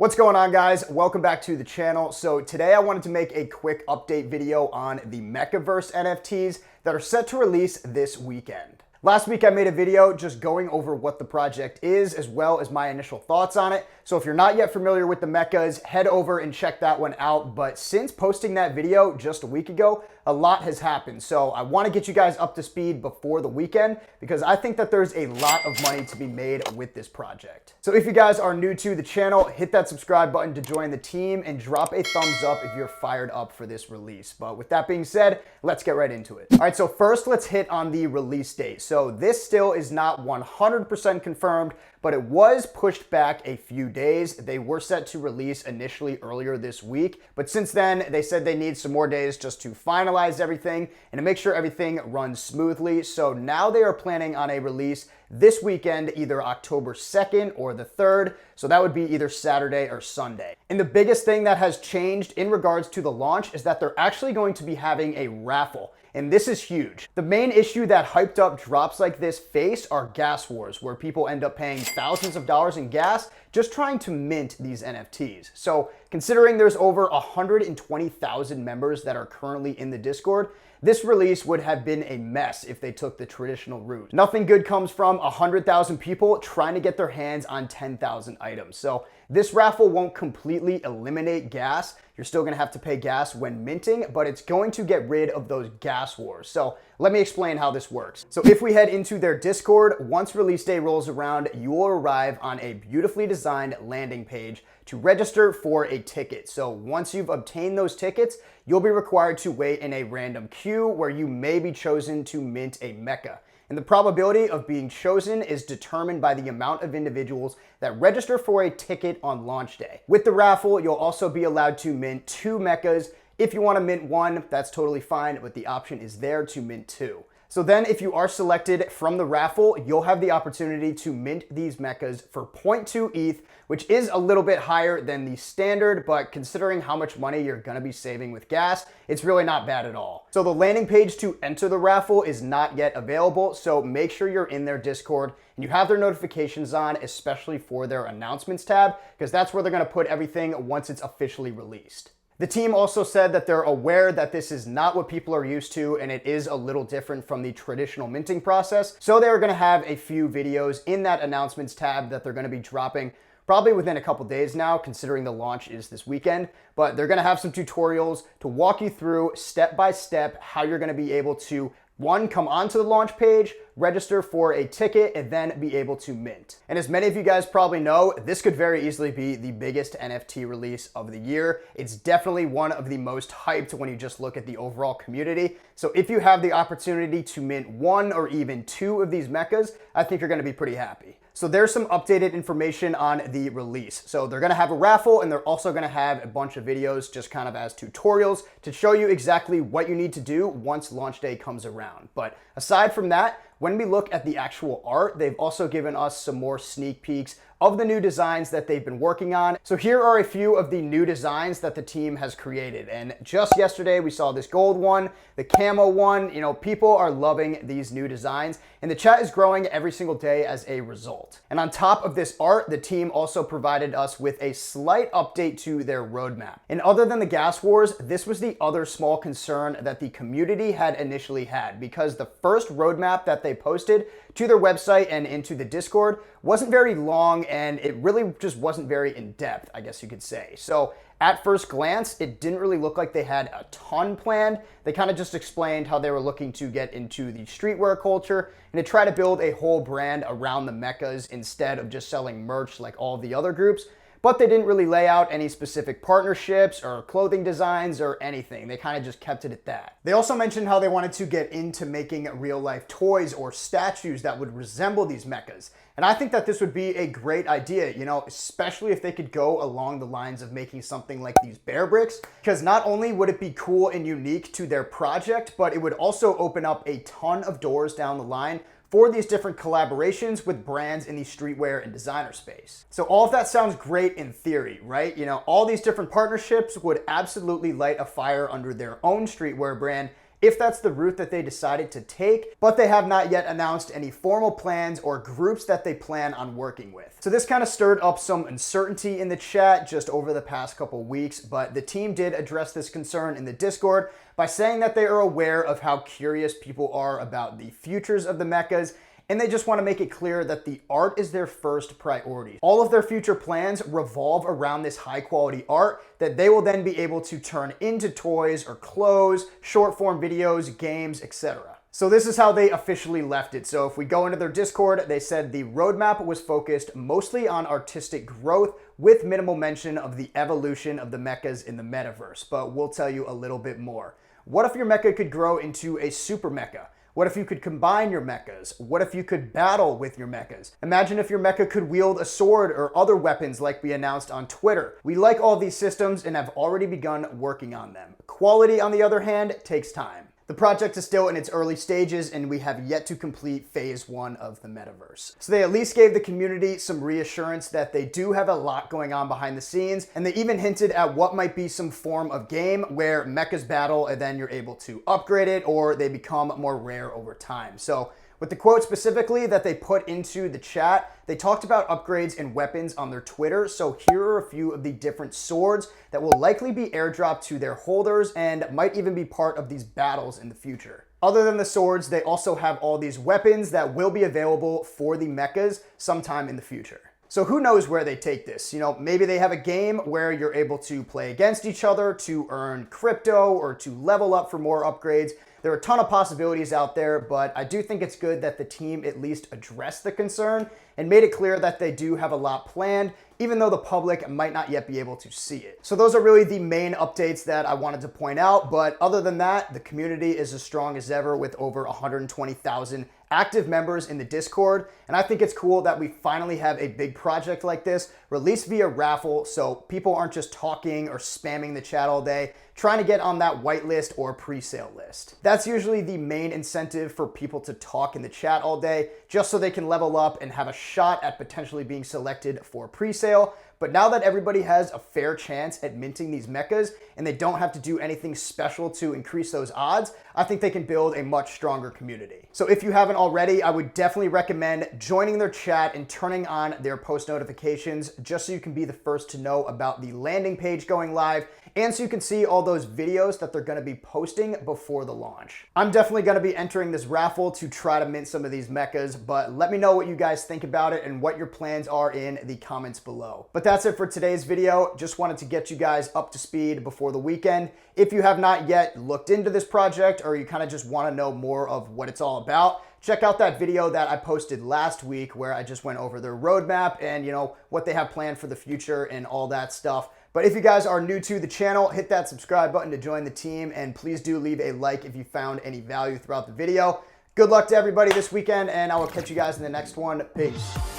What's going on, guys? Welcome back to the channel. So today I wanted to make a quick update video on the MekaVerse NFTs that are set to release this weekend. Last week I made a video just going over what the project is as well as my initial thoughts on it. So if you're not yet familiar with the Mekas, head over and check that one out. But since posting that video just a week ago, a lot has happened. So I want to get you guys up to speed before the weekend because I think that there's a lot of money to be made with this project. So if you guys are new to the channel, hit that subscribe button to join the team and drop a thumbs up if you're fired up for this release. But with that being said, let's get right into it. All right, so first let's hit on the release date. So this still is not 100% confirmed, but it was pushed back a few days. They were set to release initially earlier this week, but since then they said they need some more days just to finalize everything and to make sure everything runs smoothly. So now they are planning on a release this weekend, either October 2nd or the 3rd. So that would be either Saturday or Sunday. And the biggest thing that has changed in regards to the launch is that they're actually going to be having a raffle. And this is huge. The main issue that hyped up drops like this face are gas wars, where people end up paying thousands of dollars in gas just trying to mint these NFTs. So considering there's over 120,000 members that are currently in the Discord, this release would have been a mess if they took the traditional route. Nothing good comes from 100,000 people trying to get their hands on 10,000 items. So this raffle won't completely eliminate gas. You're still gonna have to pay gas when minting, but it's going to get rid of those gas wars. So let me explain how this works. So if we head into their Discord, once release day rolls around, you will arrive on a beautifully designed landing page to register for a ticket. So once you've obtained those tickets, you'll be required to wait in a random queue where you may be chosen to mint a Meka. And the probability of being chosen is determined by the amount of individuals that register for a ticket on launch day. With the raffle, you'll also be allowed to mint 2 Mekas. If you want to mint 1, that's totally fine, but the option is there to mint 2. So then if you are selected from the raffle, you'll have the opportunity to mint these Mekas for 0.2 ETH, which is a little bit higher than the standard, but considering how much money you're gonna be saving with gas, it's really not bad at all. So the landing page to enter the raffle is not yet available, so make sure you're in their Discord and you have their notifications on, especially for their announcements tab, because that's where they're gonna put everything once it's officially released. The team also said that they're aware that this is not what people are used to and it is a little different from the traditional minting process. So they're going to have a few videos in that announcements tab that they're going to be dropping probably within a couple days now, considering the launch is this weekend. But they're going to have some tutorials to walk you through step by step how you're going to be able to come onto the launch page, register for a ticket, and then be able to mint. And as many of you guys probably know, this could very easily be the biggest NFT release of the year. It's definitely one of the most hyped when you just look at the overall community. So if you have the opportunity to mint 1 or even 2 of these Mekas, I think you're gonna be pretty happy. So there's some updated information on the release. So they're gonna have a raffle and they're also gonna have a bunch of videos just kind of as tutorials to show you exactly what you need to do once launch day comes around. But aside from that, when we look at the actual art, they've also given us some more sneak peeks of the new designs that they've been working on. So here are a few of the new designs that the team has created. And just yesterday, we saw this gold one, the camo one. You know, people are loving these new designs and the chat is growing every single day as a result. And on top of this art, the team also provided us with a slight update to their roadmap. And other than the gas wars, this was the other small concern that the community had initially had, because the first roadmap that they posted to their website and into the Discord wasn't very long and it really just wasn't very in depth, I guess you could say. So at first glance, it didn't really look like they had a ton planned. They kind of just explained how they were looking to get into the streetwear culture and to try to build a whole brand around the Mekas instead of just selling merch like all the other groups. But they didn't really lay out any specific partnerships or clothing designs or anything. They kind of just kept it at that. They also mentioned how they wanted to get into making real life toys or statues that would resemble these Mekas. And I think that this would be a great idea, you know, especially if they could go along the lines of making something like these bear bricks, because not only would it be cool and unique to their project, but it would also open up a ton of doors down the line for these different collaborations with brands in the streetwear and designer space. So all of that sounds great in theory, right? You know, all these different partnerships would absolutely light a fire under their own streetwear brand if that's the route that they decided to take, but they have not yet announced any formal plans or groups that they plan on working with. So this kind of stirred up some uncertainty in the chat just over the past couple weeks, but the team did address this concern in the Discord by saying that they are aware of how curious people are about the futures of the Mekas, and they just want to make it clear that the art is their first priority. All of their future plans revolve around this high quality art that they will then be able to turn into toys or clothes, short form videos, games, etc. So this is how they officially left it. So if we go into their Discord, they said the roadmap was focused mostly on artistic growth with minimal mention of the evolution of the Mekas in the metaverse, but we'll tell you a little bit more. What if your Meka could grow into a super Meka? What if you could combine your Mekas? What if you could battle with your Mekas? Imagine if your Meka could wield a sword or other weapons like we announced on Twitter. We like all these systems and have already begun working on them. Quality, on the other hand, takes time. The project is still in its early stages and we have yet to complete phase 1 of the metaverse. So they at least gave the community some reassurance that they do have a lot going on behind the scenes, and they even hinted at what might be some form of game where Mekas battle and then you're able to upgrade it or they become more rare over time. So with the quote specifically that they put into the chat, they talked about upgrades and weapons on their Twitter. So here are a few of the different swords that will likely be airdropped to their holders and might even be part of these battles in the future. Other than the swords, they also have all these weapons that will be available for the Mekas sometime in the future. So who knows where they take this? You know, maybe they have a game where you're able to play against each other to earn crypto or to level up for more upgrades. There are a ton of possibilities out there, but I do think it's good that the team at least addressed the concern and made it clear that they do have a lot planned, even though the public might not yet be able to see it. So those are really the main updates that I wanted to point out, but other than that, the community is as strong as ever with over 120,000 active members in the Discord, and I think it's cool that we finally have a big project like this released via raffle, so people aren't just talking or spamming the chat all day, trying to get on that whitelist or pre-sale list. That's usually the main incentive for people to talk in the chat all day, just so they can level up and have a shot at potentially being selected for pre-sale. But now that everybody has a fair chance at minting these Mekas and they don't have to do anything special to increase those odds, I think they can build a much stronger community. So if you haven't already, I would definitely recommend joining their chat and turning on their post notifications just so you can be the first to know about the landing page going live and so you can see all those videos that they're going to be posting before the launch. I'm definitely going to be entering this raffle to try to mint some of these Mekas, but let me know what you guys think about it and what your plans are in the comments below. But that's it for today's video. Just wanted to get you guys up to speed before the weekend. If you have not yet looked into this project or you kind of just want to know more of what it's all about, check out that video that I posted last week where I just went over their roadmap and, you know, what they have planned for the future and all that stuff. But if you guys are new to the channel, hit that subscribe button to join the team, and please do leave a like if you found any value throughout the video. Good luck to everybody this weekend, and I will catch you guys in the next one. Peace.